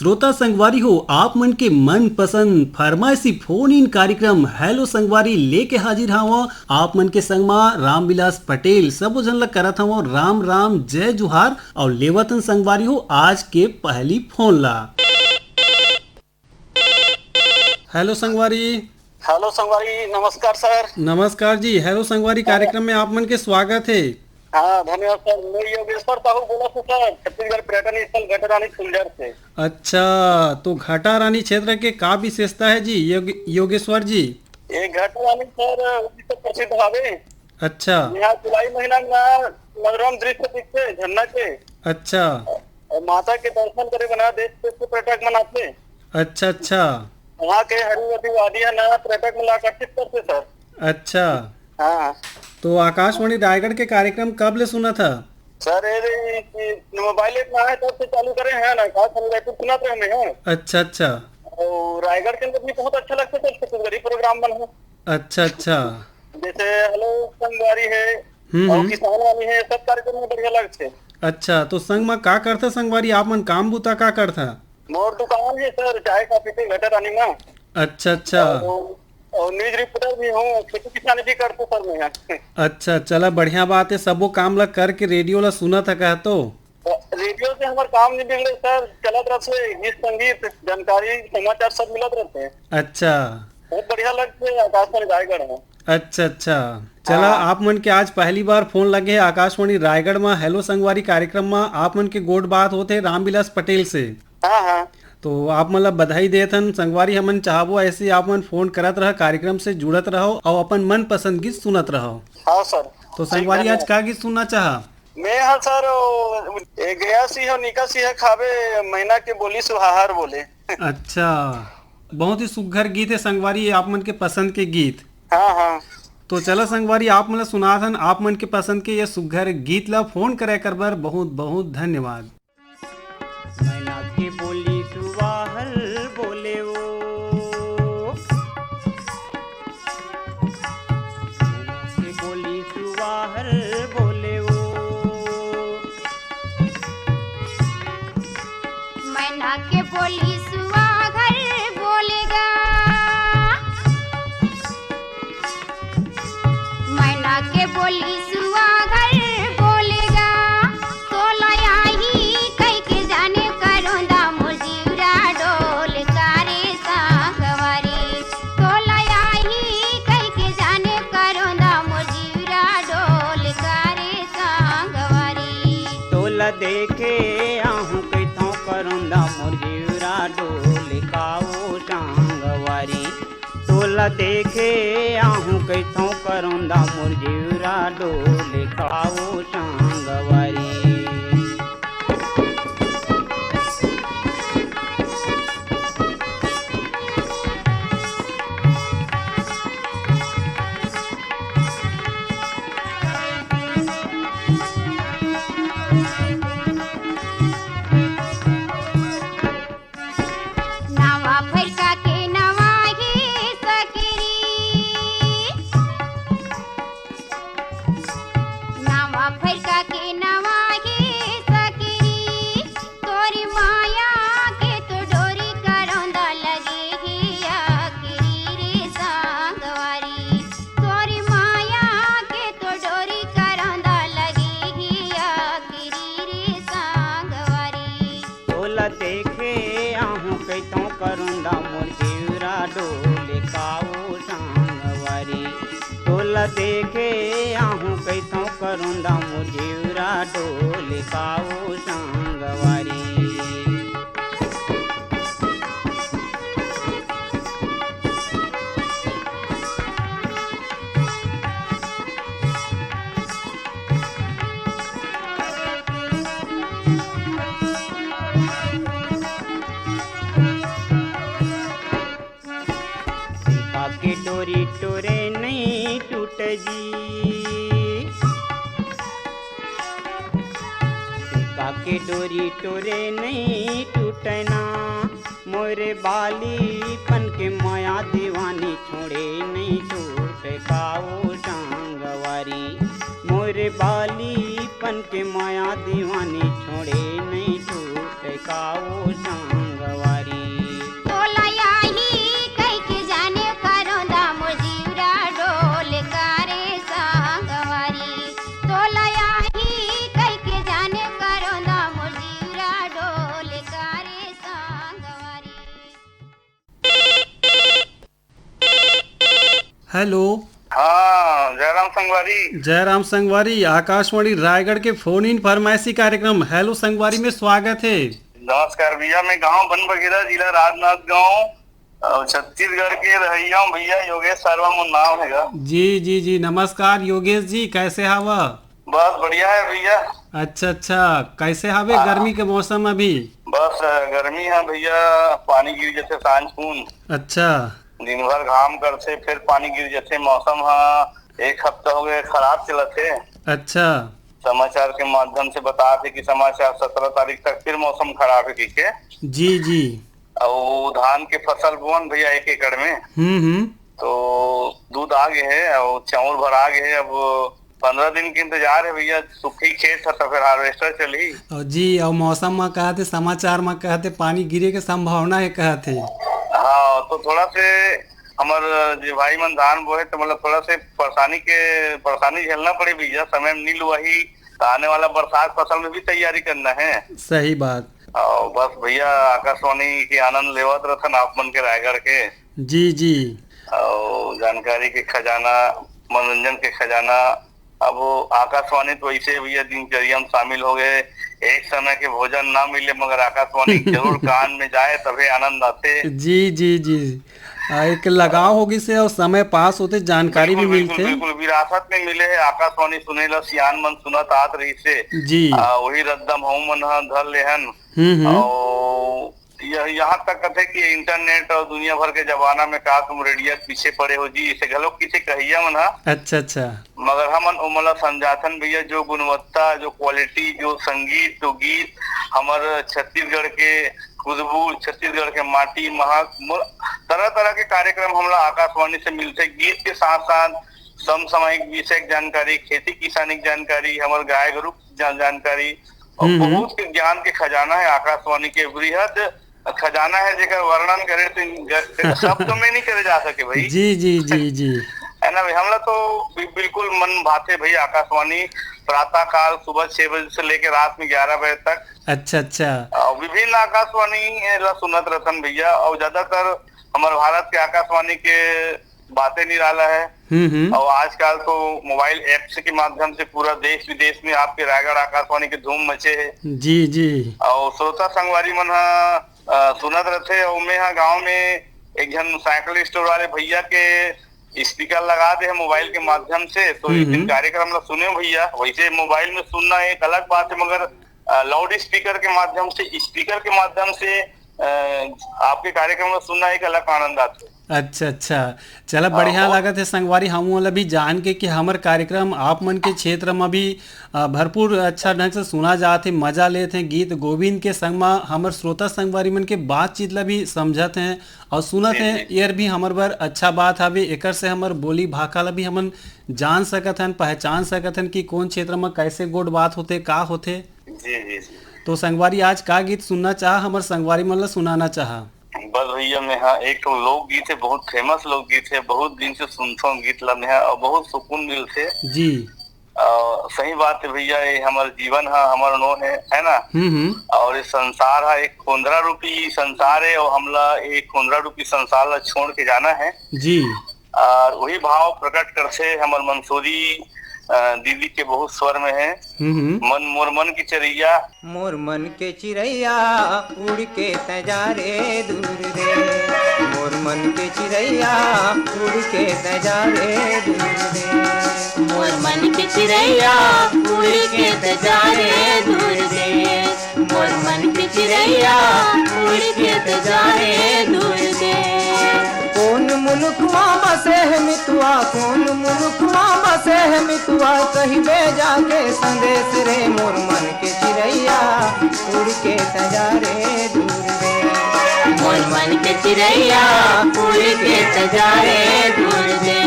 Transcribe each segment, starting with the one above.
श्रोता संगवारी हो, आप मन के मन पसंद फरमाइशी फोन इन कार्यक्रम हेलो संगवारी लेके हाजिर हवा। आप मन के संग मा रामविलास पटेल सबो झन ला करत हवा राम राम जय जुहार और लेवतन संगवारी हो आज के पहली फोन ला। हेलो संगवारी। हेलो संगवारी, नमस्कार सर। नमस्कार जी। हेलो संगवारी कार्यक्रम में आप मन के स्वागत है। हाँ धन्यवाद सर। मैं योगेश्वर साहू बोला सर, छत्तीसगढ़ पर्यटन स्थल घटारानी फुलझर से। अच्छा, तो घटारानी क्षेत्र के का विशेषता है जी योगेश्वर जी? ये घटारानी सर विश्व प्रसिद्ध हवे। अच्छा। यहाँ जुलाई महीना में मनोरम दृश्य दिखते झरना के। अच्छा। और माता के दर्शन करे बना देश के पर्यटक मनाते। अच्छा अच्छा। वहाँ के हरियाली वादियाँ नया पर्यटक में आकर्षित करते सर। अच्छा। हाँ तो आकाशवाणी रायगढ़ के कार्यक्रम कब ले सुना था सर? मोबाइल में आए तब से चालू करे हैं ना, रायपुर सुनाते हमें हैं। अच्छा अच्छा। और रायगढ़ के अंदर भी बहुत अच्छा लगता है छत्तीसगढ़ी प्रोग्राम बना है। अच्छा अच्छा। जैसे हेलो संगवारी है और किसान वाली है, सब कार्यक्रम में बढ़िया लगते हैं। अच्छा, तो संग में का करता संगवारी? आप मन काम बुता का करता? मोर दुकान है सर, चाय कॉफी के घटारानी में। अच्छा अच्छा। और न्यूज रिपोर्टर भी हूँ, खेती किसानी भी करते सर मैं यहाँ। अच्छा, चला बढ़िया बात है। सबो काम ला करके रेडियो ला सुना था कह तो रेडियो से हमारे काम नहीं बिगड़े सर, चलत रहते गीत संगीत जानकारी समाचार सब मिलत रहते हैं। अच्छा, बहुत बढ़िया लगते है आकाशवाणी रायगढ़ में। अच्छा अच्छा। चला आप मन के आज पहली बार फोन लगे है आकाशवाणी रायगढ़ में हेलो संगवारी कार्यक्रम में। आप मन के गोड बात होते रामविलास पटेल से। हाँ हाँ। तो आप मतलब बधाई देथन संगवारी। हमन चाहबो ऐसे आप मन फोन करत रहो, कार्यक्रम से जुड़त रहो और अपन मन पसंद गीत सुनत रहो। हाँ सर। तो संगवारी आज का गीत सुनना चाहा? मैं हाँ सर गया सी हो निका सी है खावे महीना के बोली सुहार बोले। अच्छा, बहुत ही सुघर गीत है संगवारी, आप मन के पसंद के गीत। हाँ हाँ। तो चला संगवारी आप मन सुना थन आप मन के पसंद के ये सुघर गीत ला फोन करे कर बर बहुत बहुत धन्यवाद। मैना के बोली सुवाहर बोले वो, मैना के बोली सुवाहर बोले वो, मैना के बोली सुवाहर बोलेगा, मैना के बोली सुवाहर बोलेगा, तो लयाही कई के जाने करोंदा मुर्जीरा डोल कारे सांगवारी, तो लयाही कई के जाने करोंदा मुर्जीरा डोल कारे सांगवारी। तोला देखे आहूं कैथों करोंदा मुर्जीरा डोल काओ सांगवारी, तोला देखे आहूं कैथों करोंदा मुर्जीरा डोल काओ सांगवारी। नावा फरका के नवाही सकरी, नावा फरका के नवाही सकरी, तोरी माया के तो डोरी करोंदा लगे ही आखिरी रे सांगवारी, तोरी माया के तो डोरी करोंदा लगे ही आखिरी रे सांगवारी। तोला देखे आहूं कैथों करोंदा मुर्जीरा डोल काओ सांगवारी, तोला देखे आहूं कैथों करोंदा मुर्जीरा डोल काओ सांगवारी। सीखा के डोरी टोरे नहीं टूट जी, सीखा के डोरी टोरे नहीं टूटना, मोरे बाली पन के माया दीवानी छोड़े नहीं छूट काओ सांगवारी, मोरे बाली पन के माया दीवानी छोड़े नहीं छूट काओ सांगवारी। हेलो। हाँ, जयराम संगवारी। जयराम संगवारी, आकाशवाणी रायगढ़ के फोन इन फरमाइशी कार्यक्रम हेलो संगवारी में स्वागत है। नमस्कार भैया, मैं गांव बनबगीरा, जिला राजनांद गांव, छत्तीसगढ़ के रहिया हूँ भैया। योगेश शर्मा मुन नाम है। जी जी जी, नमस्कार योगेश जी, कैसे हवा? बस बढ़िया है भैया। अच्छा अच्छा, कैसे हवे गर्मी के मौसम अभी? बस गर्मी है भैया, पानी गिर जैसे सांझ खून। अच्छा, दिन भर घाम करते फिर पानी गिर जैसे मौसम। हाँ, एक हफ्ता हो गया खराब चलते। अच्छा, समाचार के माध्यम से बता थे कि समाचार 17 तारीख तक फिर मौसम खराब है। ठीक है जी जी। और धान के फसल बोन भैया 1 एकड़ में। तो दूध आ गए है और चावल भर आ गए है। अब 15 दिन के इंतजार है भैया। सूखी खेत है तो फिर हार्वेस्टर चली। और जी, और मौसम में कहते, समाचार में कहते पानी गिरे के संभावना है कहते। हाँ, तो थोड़ा से हमार जो भाई मन धान बोए तो मतलब थोड़ा से परेशानी झेलना पड़े भैया। समय में नील वही तो आने वाला बरसात फसल में भी तैयारी करना है। सही बात। और बस भैया आकाशवाणी के आनंद लेवत रहन आप मन के रायगढ़ के। जी जी। और जानकारी के खजाना, मनोरंजन के खजाना। अब आकाशवाणी तो वैसे भैया दिनचर्या में शामिल हो गए। एक समय के भोजन ना मिले मगर आकाशवाणी जरूर कान में जाए तभी आनंद आते। जी जी जी, एक लगाव होगी से और समय पास होते, जानकारी भी मिलते। बिल्कुल विरासत में मिले है। आकाशवाणी सुने ला सियान मन सुनत आत रही से जी। वही रद्दम हो मन धर लेहन। और यहाँ तक कथे कि इंटरनेट और दुनिया भर के जमाना में का तुम रेडियो पीछे पड़े हो जी, इसे घलो किसे कहिया मन। अच्छा अच्छा, मगर हमन उमला समझाथन भैया, जो गुणवत्ता, जो क्वालिटी, जो संगीत, जो गीत हमारे छत्तीसगढ़ के खुशबू, छत्तीसगढ़ के माटी, महक, तरह तरह के कार्यक्रम हमला आकाशवाणी से मिलते। गीत के साथ साथ समसामयिक विषय जानकारी, खेती किसानी की जानकारी, हमारे गाय गरु जानकारी और बहुत ज्ञान के खजाना है। आकाशवाणी के वृहद खजाना है जेकर वर्णन करे तो शब्द में नहीं करे जा सके भाई। जी जी जी जी, है ना भाई। हमला तो बिल्कुल मन भाते भाई आकाशवाणी प्रातः काल सुबह 6 बजे से लेकर रात में 11 बजे तक। अच्छा अच्छा, विभिन्न आकाशवाणी सुनत रहन भैया। और ज्यादातर हमारे भारत के आकाशवाणी के बातें निराला है। और आजकल तो मोबाइल ऐप्स के माध्यम से पूरा देश विदेश में आपके रायगढ़ आकाशवाणी के धूम मचे है। जी जी। और श्रोता संगवारी मन सुनत रहते। और मैं यहाँ गाँव में एक जन साइकिल स्टोर वाले भैया के स्पीकर लगा दे है मोबाइल के माध्यम से, तो एक दिन कार्यक्रम सुने भैया। वैसे मोबाइल में सुनना एक अलग बात है मगर लाउड स्पीकर के माध्यम से आपके कार्यक्रम में सुनना एक अलग आनंद आता है। अच्छा अच्छा, चला बढ़िया लागत है संगवारी। हम वाला भी जान के कि हमार कार्यक्रम आप मन के क्षेत्र में भी भरपूर अच्छा ढंग से सुना जाते हैं, मजा लेते हैं। गीत गोविंद के संग में हमार श्रोता संगवारी मन के बातचीत ला भी समझते हैं और सुनत हैं। यार भी हमार बर अच्छा बात हवे। एकर से हमार बोली भाषा ला भी हमन जान सकत हन, पहचान सकत हन कि कौन क्षेत्र में कैसे गोड बात होते, का होते। जी जी। तो संगवारी आज का गीत सुनना चाह, हमार संगवारी मन ला सुनाना चाह? बस भैया मैं हाँ, एक तो लोकगीत है, बहुत फेमस लोकगीत है, बहुत दिन से सुनता हूँ गीत ला में और बहुत सुकून मिलते जी। सही बात है भैया, ये हमारा जीवन है, हमारा नो है ना। और ये संसार है एक 15 रूपी संसार है और हमला एक 15 रूपी संसार ला छोड़ के जाना है जी। और वही भाव प्रकट करते हमारे मंसूरी दीदी के बहुत स्वर में है। मन मोर मन की चिड़ैया, मोर मन के चिड़ैया उड़ के तजारे दूर रे। मोर मन के चिड़ैया उड़ के तजारे दूर रे। मोर मन के चिड़ैया उड़ के तजारे दूर रे। मोर मन के चिड़ैया उड़ के तजारे दूर रे। कौन मुलुकवा बसे है मितुआ, कौन मुलुकवा बसे है मितुआ, कहिबे जाके संदेश रे। मोर मन के चिड़ैया उड़ के तजारे दूर रे। मोर मन के चिड़ैया उड़ के तजारे दूर रे।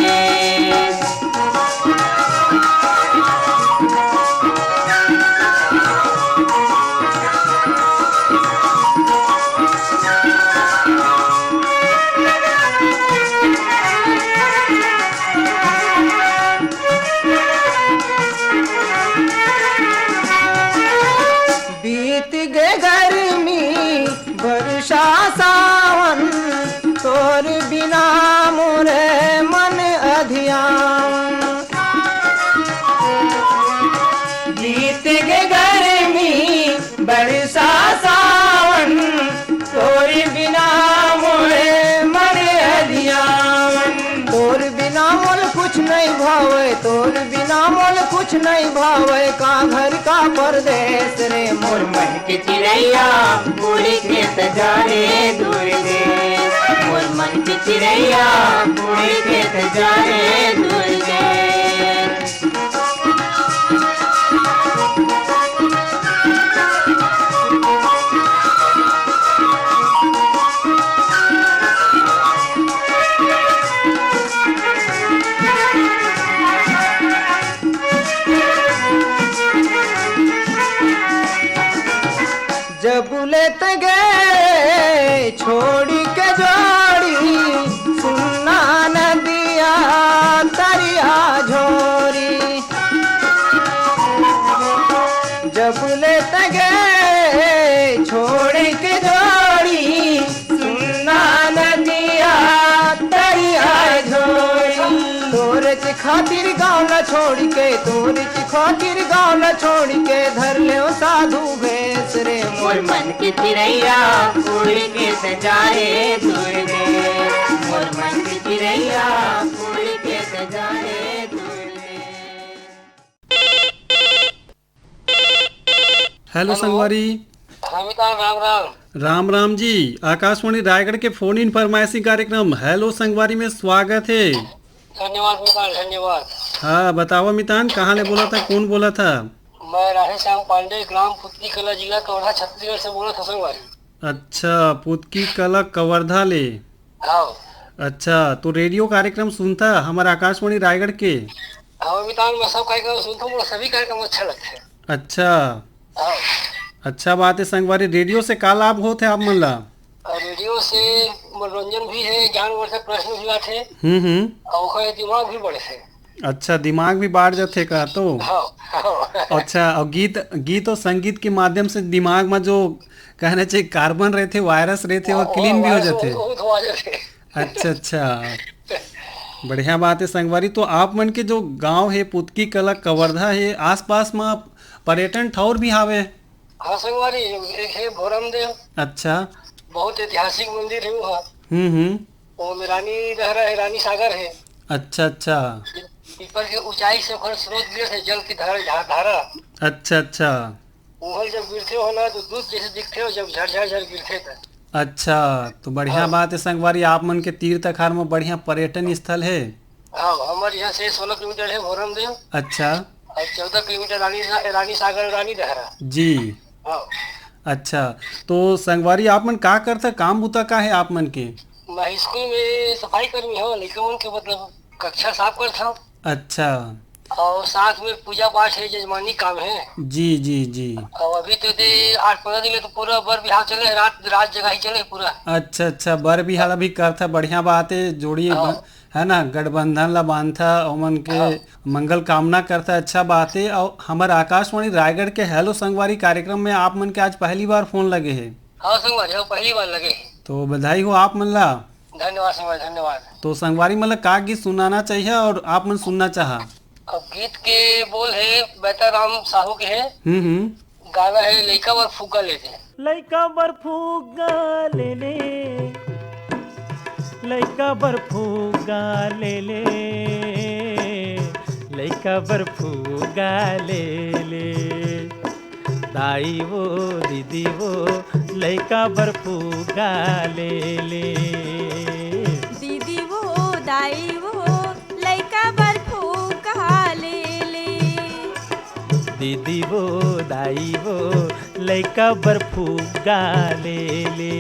सावन तोर बिना मोरे मन कुछ नहीं भावे का घर का परदेश रे मोर मन के चिड़ैया उड़ के त जाए दूर देश मोर मन के चिड़ैया उड़ के त जाए दूर देश। जब लेत गए छोड़ी के जोड़ी सुनना नदिया तरिया झोरी जब लेत गए छोड़ी के जोड़ी सुनना नदिया तरिया झोरी तोरे के खातिर गाँव न छोड़ के तोरे के खातिर गाँव न छोड़ के धर ले साधु भेस रे मोर मन के चिड़ैया उड़ के त जाए दूर देश मोर मन के चिड़ैया उड़ के त जाए दूर देश। हेलो संगवारी। राम राम। राम राम जी। आकाशवाणी रायगढ़ के फोन इन फरमाइशी कार्यक्रम हेलो संगवारी में स्वागत है। धन्यवाद मितान, धन्यवाद। हाँ बताओ मितान, कहाँ ले बोला था, कौन बोला था? मैं राधे श्याम पांडे, ग्राम पुतली कला, जिला कवर्धा, छत्तीसगढ़ से बोला था संगवारी। अच्छा, पुतकी कला कवर्धा ले। हाँ। अच्छा, तो रेडियो कार्यक्रम सुनता हमारा आकाशवाणी रायगढ़ के? हाँ मितान, मैं सब कार्यक्रम सुनता हूँ, सभी कार्यक्रम अच्छा लगता है। अच्छा। हाँ। अच्छा बात है संगवारी। रेडियो से का लाभ होते आप मन ला? रेडियो से मनोरंजन भी है, ज्ञानवर्धक प्रश्न भी आते और दिमाग भी बढ़े है। अच्छा, दिमाग भी बढ़ जाते का तो? हाँ। अच्छा, और गीत और संगीत के माध्यम से दिमाग में जो कहना चाहिए कार्बन रहते, वायरस रहते, वो क्लीन भी हो जाते। अच्छा अच्छा, बढ़िया बात है संगवारी। तो आप मन के जो गांव है पुतकी कला कवर्धा है, आसपास में पर्यटन ठौर भी हावे? हाँ संगवारी, एक है भोरम देव। अच्छा। बहुत ऐतिहासिक मंदिर है वहाँ। वो में रानी दहरा है, रानी सागर है। अच्छा अच्छा। पीपल के ऊंचाई से स्रोत गिरे थे, जल की धारा। अच्छा अच्छा। उहल जब गिरते हो ना तो दूध जैसे दिखते हो, जब झरझर गिरते थे। अच्छा, तो बढ़िया बात है संगवारी। आप मन के तीर्थ अखाड़ में बढ़िया पर्यटन स्थल है। हाँ, हमारे यहाँ से 16 किलोमीटर है भोरम देव। अच्छा। और 14 किलोमीटर रानी सागर, रानी दहरा जी। हाँ। अच्छा, तो संगवारी आप मन का करता, काम बुता का है आप मन के? मैं स्कूल में सफाई कर्मी हूँ, लेकिन के मतलब कक्षा साफ करता हूँ। अच्छा। और साथ में पूजा पाठ है, जजमानी काम है। जी जी जी। और अभी तो 8-15 दिन तो पूरा बर बिहार चले, रात जगह ही चले पूरा। अच्छा अच्छा, बर बिहार भी करता, बढ़िया बात है। जोड़ी है ना, गठबंधन ला बांधता और मन के मंगल कामना करता, अच्छा बात है। और हमारे आकाशवाणी रायगढ़ के हेलो संगवारी कार्यक्रम में आप मन के आज पहली बार फोन लगे है? हाँ संगवारी, पहली बार लगे। तो बधाई हो आप मन ला। धन्यवाद संगवारी, धन्यवाद। तो संगवारी मतलब का गीत सुनाना चाहिए और आप मन सुनना चाहा? अब गीत के बोल है बेटा राम साहू के है। गाना है लइका बर फुग्गा ले दे। लइका बर फुग्गा ले ले, लइका बर फुग्गा ले ले, लइका बर फुग्गा ले ले, दाई वो दीदी वो लइका बर फुग्गा ले ले, दीदी वो दाई वो लइका बर फुग्गा ले ले, दीदी वो दाई वो लइका बर फुग्गा ले ले,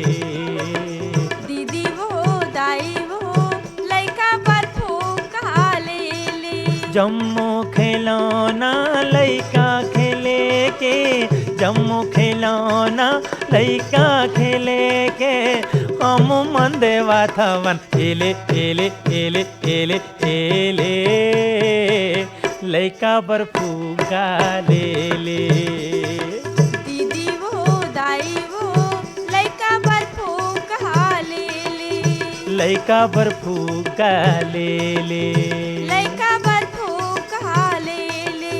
दीदी वो दाई वो लइका बर फुग्गा ले ले। जम्मो खिलौना लइका खेले के, जम्मो खिलौना लइका खेले के, हम मन देवा थवन एले एले एले एले एले, लइका बर फुग्गा ले ले, दीदी वो दाई वो लइका बर फुग्गा ले ले, लइका बर फुग्गा ले ले, लइका बर फुग्गा ले ले।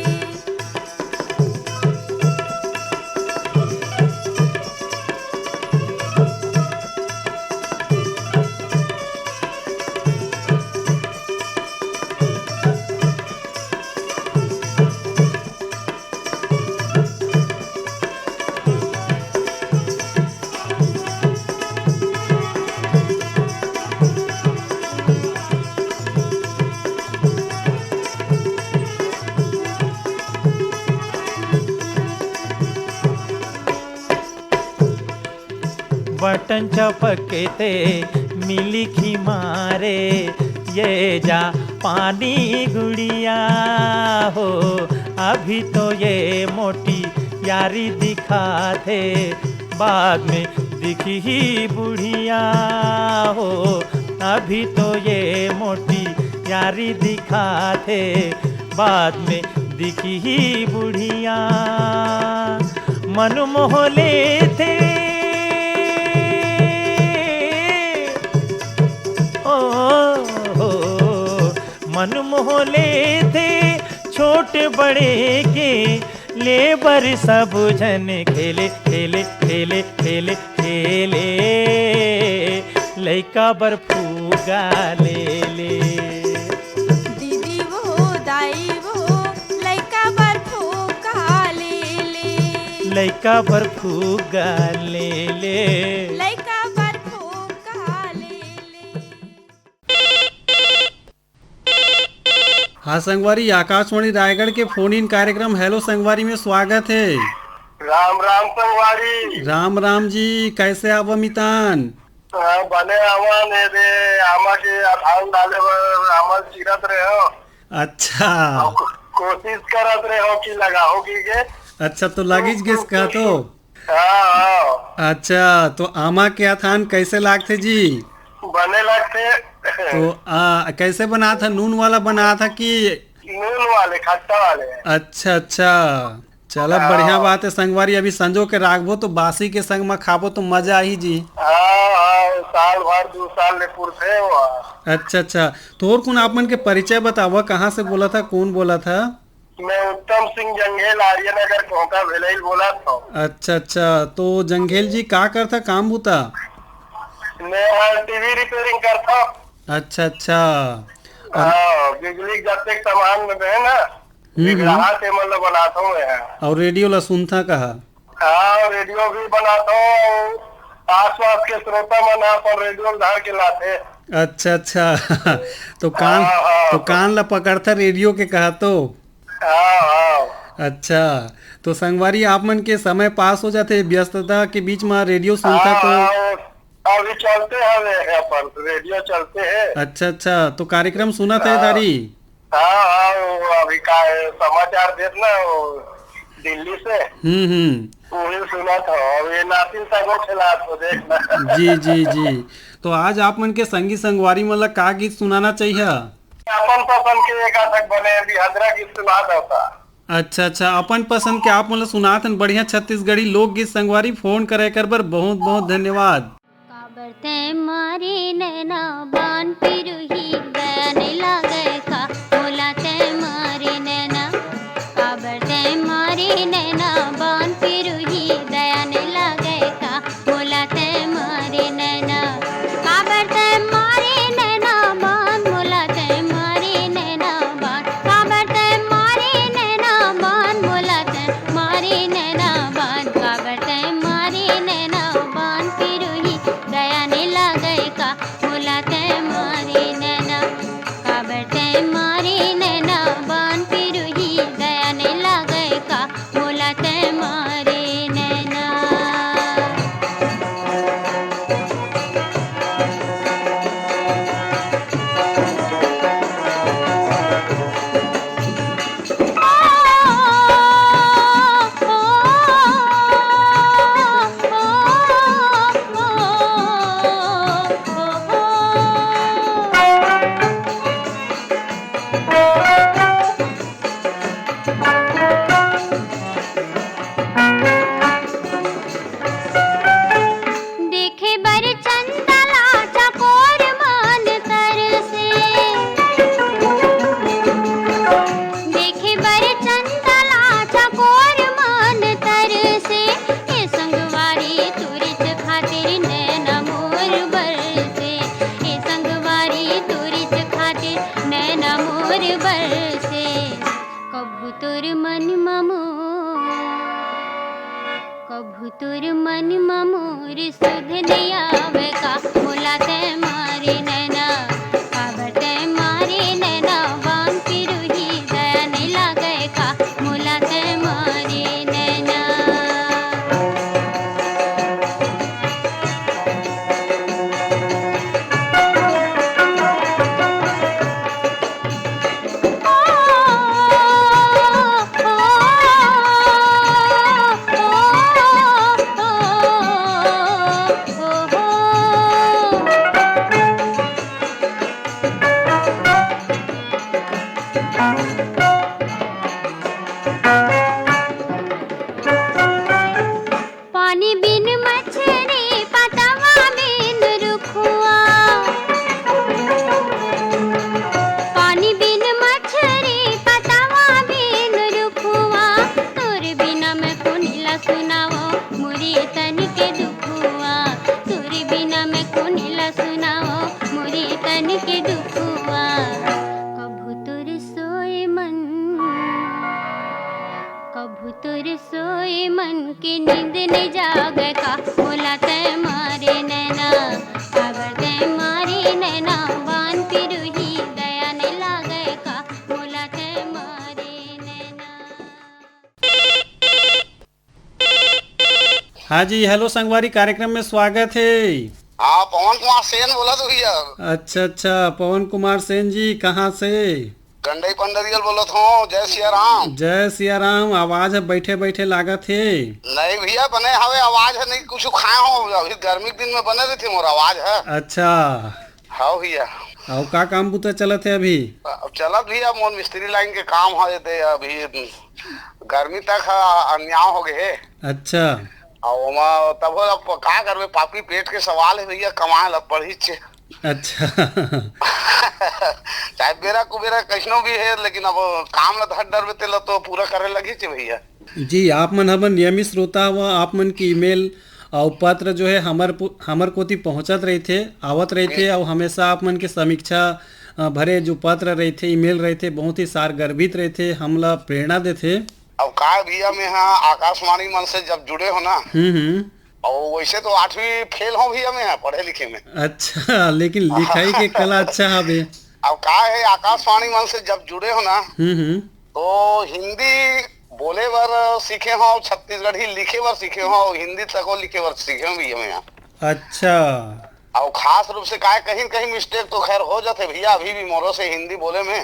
बटन चपकते मिली खी मारे ये जा पानी गुड़िया हो। अभी तो ये मोटी यारी दिखाते बाद में दिखी ही बुढ़िया हो। अभी तो ये मोटी यारी दिखाते बाद में दिखी ही बुढ़िया। मन मोह लेते मन मोह लेते छोटे बड़े के लेबर सब जन खेले खेले खेले खेले खेले लइका बर्फूगा ले ले। दीदी वो दाई वो लइका बर्फूगा ले ले। लइका बर्फूगा ले ले। लइका बर्फूगा ले ले। हाँ संगवारी, आकाशवाणी रायगढ़ के फोन इन कार्यक्रम हेलो संगवारी में स्वागत है। राम राम संगवारी। राम राम जी, कैसे आप अमितान? बने आवा ने रे आमा के अधान डाले आमा चिरत रहे हो। अच्छा, कोशिश करत रहे हो कि लगाओ की के। अच्छा, तो लगिज किस का तो? हाँ। अच्छा, तो आमा के अथान कैसे लागते जी? बने लगते। तो कैसे बना था? नून वाला बना था कि नून वाले, खट्टा वाले? अच्छा अच्छा, चलो बढ़िया बात है संगवारी। अभी संजो के राखबो तो बासी के संग में खाबो तो मजा आई जी। साल भर 2 साल ले पुरते हुआ। अच्छा अच्छा, तो और कौन आप मन के परिचय बतावा, कहाँ से बोला था, कौन बोला था? मैं उत्तम सिंह जंगेल आर्यनगर कोंका भेलई बोला था। अच्छा अच्छा, तो जंगेल जी का करता काम बूता? मैं टीवी रिपेयरिंग करता। अच्छा अच्छा, बिजली जब तक सामान में है ना बिगड़ा के मतलब बनाता हूँ मैं। और रेडियो ला सुनता कहा? हाँ, रेडियो भी बनाता हूँ। आस पास के श्रोता मना पर रेडियो धार के लाते। अच्छा अच्छा, तो कान ला पकड़ता रेडियो के कहा तो? अच्छा, तो संगवारी आप मन के समय पास हो जाते व्यस्तता के बीच में रेडियो सुनता तो? अभी चलते हैं अपन रेडियो चलते हैं। अच्छा अच्छा, तो कार्यक्रम सुना था दारी? हाँ, अभी का समाचार देखना दिल्ली से। वही सुना था। अब ये नासिर साहब खिला तो देखना। जी जी जी, तो आज आप मन के संगी संगवारी मतलब का गीत सुनाना चाहिए? अपन पसंद के एक तक बने बिहदरा गीत सुना था। अच्छा अच्छा, अपन पसंद के आप मतलब सुनात बढ़िया छत्तीसगढ़ी लोकगीत संगवारी। फोन करे कर बर बहुत बहुत धन्यवाद। काबरते मारे नैना बान पिरुही बयान लागे का बोलाते मारे नैना। काबरते मारे नैना बान पिरुही बयान लागे का बोलाते मारे नैना। काबरते मारे नैना बान बोलाते मारे नैना बान। काबरते मारे नैना बान बोलाते मारे नैना बान। काबरते मारे नैना बान पिरुही बयान लागे का बोलाते मारे नैना। काबरते मारे नैना बान पिरुही बयान लागे का बोलाते मारे नैना। देखे बर चंदला चकोर मान तर से। देखे बर चंदला चकोर मान तर से। ये संगवारी तुरित खातिर नैना मोर बर से। ये संगवारी तुरित खातिर नैना मोर बर से। कभू तोर मन कभू तोर मन मोर सुध नहीं आवे का बोलाते मारे नैना। काबरते मारे नैना बान पिरुही दया नहीं लागे का बोलाते मारे नैना। तुर सोए मन की नींद न जागे का मोला ते मारे नैना खबर ते मारे नैना बान पिरुही दया न लागे का मोला ते मारे नैना। हाँ जी, हेलो संगवारी कार्यक्रम में स्वागत है। हाँ, पवन कुमार सेन बोला तो भैया। अच्छा, पवन कुमार सेन जी, कहाँ से? गंडई पंडरियल बोलत हूँ। जय सिया राम। जय सिया राम। आवाज है बैठे बैठे लागत है। नहीं भैया, बने हवे आवाज है, नहीं कुछ खाए हो, अभी गर्मी के दिन में बने रही थी मोर आवाज है। अच्छा, हाँ भैया। और का काम बुता चलत है अभी? अब चलत भैया, मोर मिस्त्री लाइन के काम है ते अभी गर्मी तक अन्याय हो गए। अच्छा, और तब अब का करबे, पापी पेट के सवाल है भैया, कमाए लग पड़ी छे। अच्छा। चाहे बेरा कुबेरा कैसनो भी है, लेकिन अब काम ला धड़ डर बेते तो पूरा करे लगी छे भैया। जी, आप मन हमन नियमित श्रोता हुआ, आप मन की ईमेल और पत्र जो है हमर कोती पहुंचत रही थे, आवत रही थे, और हमेशा आप मन के समीक्षा भरे जो पत्र रहे थे, ईमेल रहे थे, बहुत ही सारगर्भित रहे थे, हमला प्रेरणा देते। अब का भैया में आकाशवाणी मन से जब जुड़े हो ना, और वैसे तो 8वीं फेल हो भैया में पढ़े लिखे में। अच्छा, लेकिन लिखाई के कला अच्छा है। अब का है, आकाशवाणी मन से जब जुड़े हो ना, तो हिंदी बोले बर सीखे हो, छत्तीसगढ़ी लिखे बर सीखे हो, हिंदी तक लिखे बर सीखे हो भैया में। अच्छा, और खास रूप से का कहीं कहीं मिस्टेक तो खैर हो जाते भैया, अभी भी मोरो से हिंदी बोले में।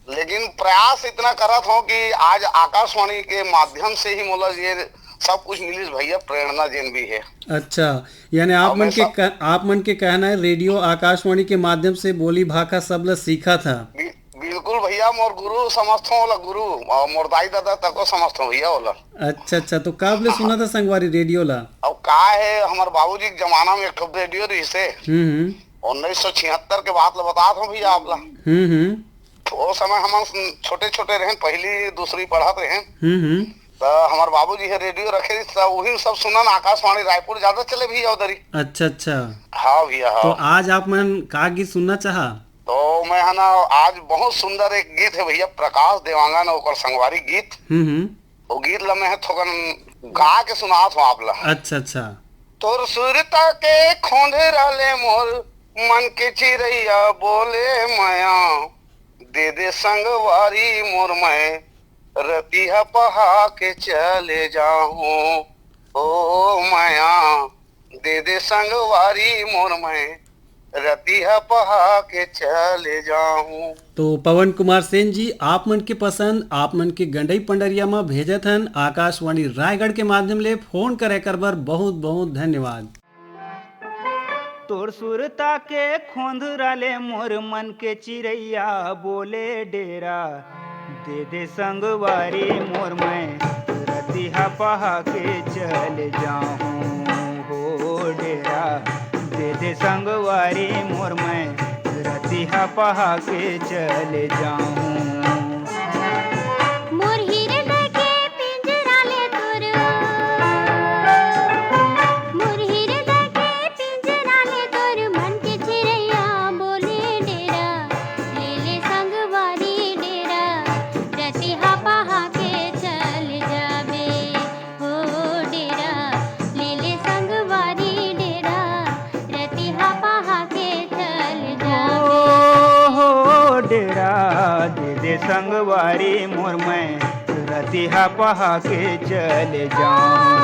लेकिन प्रयास इतना करत हो कि आज आकाशवाणी के माध्यम से ही मोला ये सब कुछ मिली भैया, प्रेरणा जिन भी है। अच्छा, यानी आप मन के कहना है रेडियो आकाशवाणी के माध्यम से बोली भाषा सब ला सीखा था। बिल्कुल भैया, मोर गुरु समझता हूँ, गुरु और मोर दाई दादा तक समझता हूँ भैया वाला। अच्छा, तो कब ले सुना था संगवारी रेडियो ला? अब का है, हमारे बाबूजी के जमाना में एक रेडियो रही से 1976 के बात ला बता हूँ भैया आप ला। वो समय हम छोटे छोटे रहे, पहली दूसरी पढ़त रहे, तो हमारे बाबूजी है रेडियो रखे तो वही सब सुनन, आकाशवाणी रायपुर ज्यादा चले भैया उधरी। अच्छा, हाँ भैया। हाँ, तो आज आप मन का गीत सुनना चाहा? तो मैं है ना, आज बहुत सुंदर एक गीत है भैया, प्रकाश देवांगन और संगवारी गीत। वो गीत ला मैं थोड़ा गा के सुनात हूँ आप ला। अच्छा, तोर सुरता के खोंधेरा ले मोर मन के चिरैया बोले माया, दे दे संगवारी मोर मैं रतिया पहा के चले जाऊं, ओ माया दे दे संगवारी मोर मैं रतिया पहा के चले जाऊं। तो पवन कुमार सेन जी, आप मन के पसंद आप मन के गंडई पंडरिया में भेजत हन, आकाशवाणी रायगढ़ के माध्यम ले फोन करे कर बर बहुत बहुत धन्यवाद। तोर सुरता के खोंधरा ले मोर मन के चिरैया बोले डेरा, दे दे संगवारी मोर मैं रतिया पहा के चले जाऊं, हो डेरा दे दे संगवारी मोर मैं रतिया पहा के चले जाऊं। संगवारी मोर मैं रतिया पहा के चले जाऊं।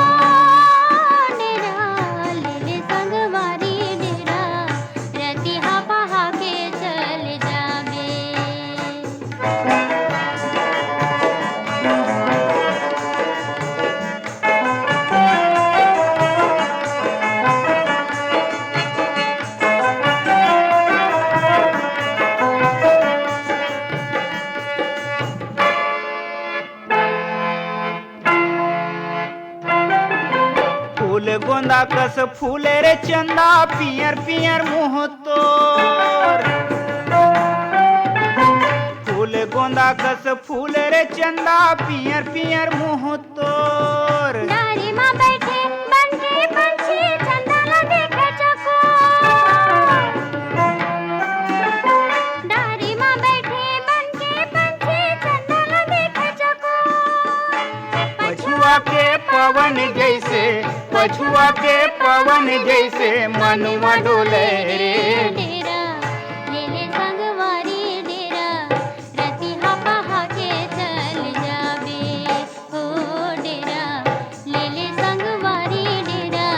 गोंदा कस फूले रे चंदा, पियर पियर मुँह तोर, फूल गोंदा कस फूले रे चंदा, पियर पियर मुँह तोर। डारी माँ बैठे बनके पंछी चंदा ला देखे चकोर, डारी माँ बैठे बनके पंछी चंदा ला देखे चकोर। पवन जैसे पछुआ के पवन जैसे मनुआ डोले रे। डेरा ले ले संगवारी डेरा रतिहा पहा के चल जाबे हो डेरा ले ले संगवारी डेरा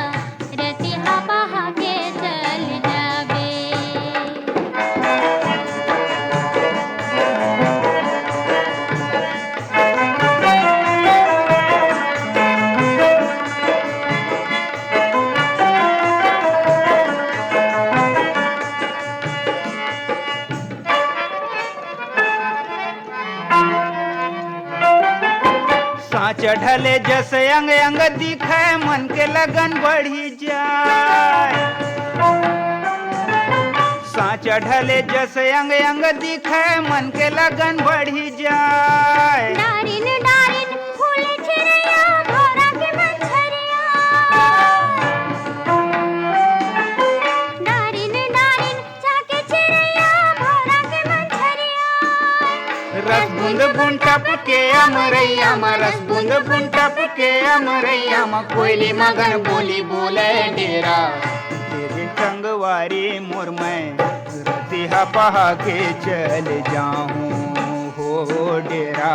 रतिहा पहा के चल जाबे। चढ़ले जस अंग अंग दिखे मन के लगन बढ़ी जाए। चढ़ले जस अंग अंग दिखे मन के लगन बढ़ी जाए। डारिन डारिन फूल चिड़ैया भौरा के मछरिया डारिन डारिन जाके चिड़ैया भौरा के मछरिया। रस बूंद बूंद टपके अमरैया मा रस बूंद बूंद टपके अमरैया मा कोयली मगन बोली बोले डेरा तेरे संगवारी मोर मैं रतिहा पहा के चल जाऊं हो डेरा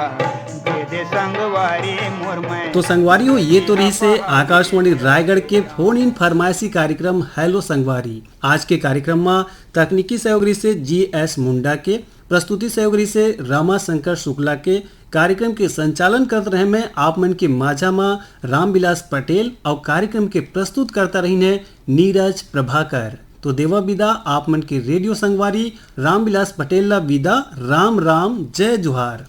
दे संगवारी मोर मैं। तो संगवारियों ये तो रही से आकाशवाणी रायगढ़ के फोन इन फरमाइशी कार्यक्रम हेलो संगवारी। आज के कार्यक्रम में तकनीकी सहयोगी से GS मुंडा के, प्रस्तुति सहयोगी से रामा शंकर शुक्ला के, कार्यक्रम के संचालन करते रहे में आप मन के माझा में रामविलास पटेल और कार्यक्रम के प्रस्तुत करता रही ने नीरज प्रभाकर। तो देवा विदा आप मन के रेडियो संगवारी रामविलास पटेल ला विदा। राम राम जय जोहार।